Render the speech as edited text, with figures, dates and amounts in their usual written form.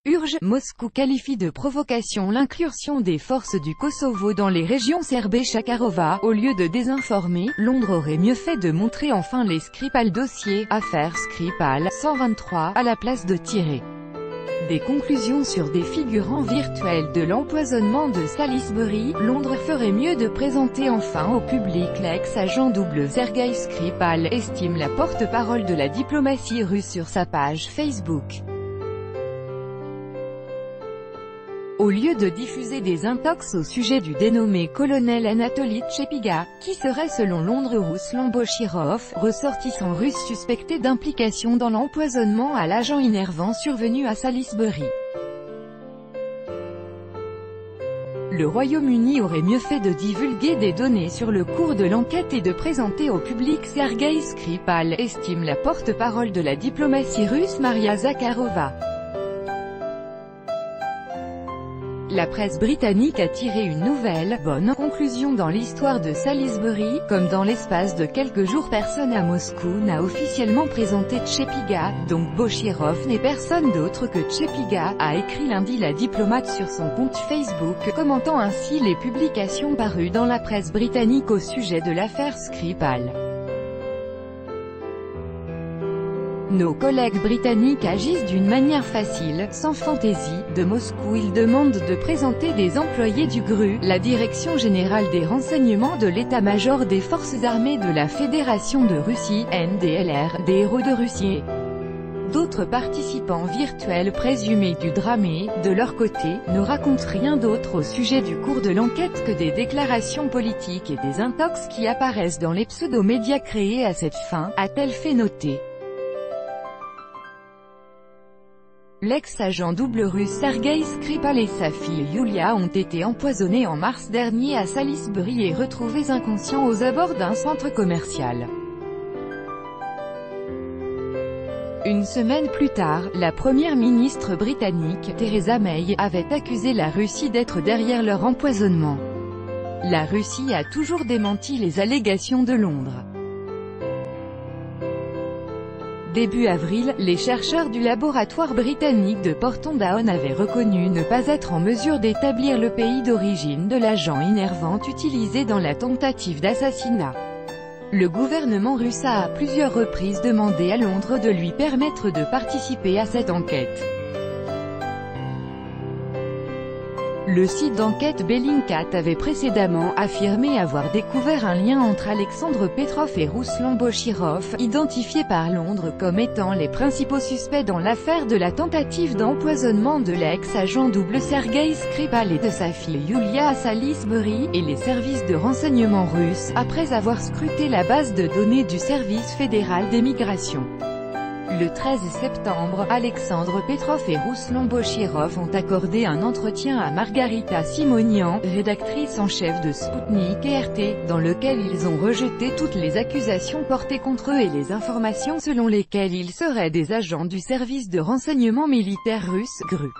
Urge, Moscou qualifie de provocation l'incursion des forces du Kosovo dans les régions serbes. Šakarova, au lieu de désinformer, Londres aurait mieux fait de montrer enfin les Skripal dossiers, affaire Skripal, 123, à la place de tirer des conclusions sur des figurants virtuels de l'empoisonnement de Salisbury. Londres ferait mieux de présenter enfin au public l'ex-agent double Sergei Skripal, estime la porte-parole de la diplomatie russe sur sa page Facebook. Au lieu de diffuser des intox au sujet du dénommé colonel Anatoly Tchepiga, qui serait selon Londres Ruslan Bochirov, ressortissant russe suspecté d'implication dans l'empoisonnement à l'agent innervant survenu à Salisbury. Le Royaume-Uni aurait mieux fait de divulguer des données sur le cours de l'enquête et de présenter au public Sergei Skripal, estime la porte-parole de la diplomatie russe Maria Zakharova. La presse britannique a tiré une nouvelle, bonne conclusion dans l'histoire de Salisbury, comme dans l'espace de quelques jours personne à Moscou n'a officiellement présenté Tchepiga, donc Bochirov n'est personne d'autre que Tchepiga, a écrit lundi la diplomate sur son compte Facebook, commentant ainsi les publications parues dans la presse britannique au sujet de l'affaire Skripal. Nos collègues britanniques agissent d'une manière facile, sans fantaisie. De Moscou ils demandent de présenter des employés du GRU, la Direction Générale des Renseignements de l'État-major des Forces Armées de la Fédération de Russie, NDLR, des héros de Russie et d'autres participants virtuels présumés du drame et, de leur côté, ne racontent rien d'autre au sujet du cours de l'enquête que des déclarations politiques et des intox qui apparaissent dans les pseudo-médias créés à cette fin, a-t-elle fait noter. L'ex-agent double russe Sergei Skripal et sa fille Yulia ont été empoisonnés en mars dernier à Salisbury et retrouvés inconscients aux abords d'un centre commercial. Une semaine plus tard, la première ministre britannique, Theresa May, avait accusé la Russie d'être derrière leur empoisonnement. La Russie a toujours démenti les allégations de Londres. Début avril, les chercheurs du laboratoire britannique de Porton Down avaient reconnu ne pas être en mesure d'établir le pays d'origine de l'agent innervant utilisé dans la tentative d'assassinat. Le gouvernement russe a à plusieurs reprises demandé à Londres de lui permettre de participer à cette enquête. Le site d'enquête Bellingcat avait précédemment affirmé avoir découvert un lien entre Alexandre Petrov et Ruslan Bochirov, identifiés par Londres comme étant les principaux suspects dans l'affaire de la tentative d'empoisonnement de l'ex-agent double Sergei Skripal et de sa fille Yulia à Salisbury, et les services de renseignement russes, après avoir scruté la base de données du service fédéral d'émigration. Le 13 septembre, Alexandre Petrov et Ruslan Bochirov ont accordé un entretien à Margarita Simonian, rédactrice en chef de Sputnik et RT, dans lequel ils ont rejeté toutes les accusations portées contre eux et les informations selon lesquelles ils seraient des agents du service de renseignement militaire russe, GRU.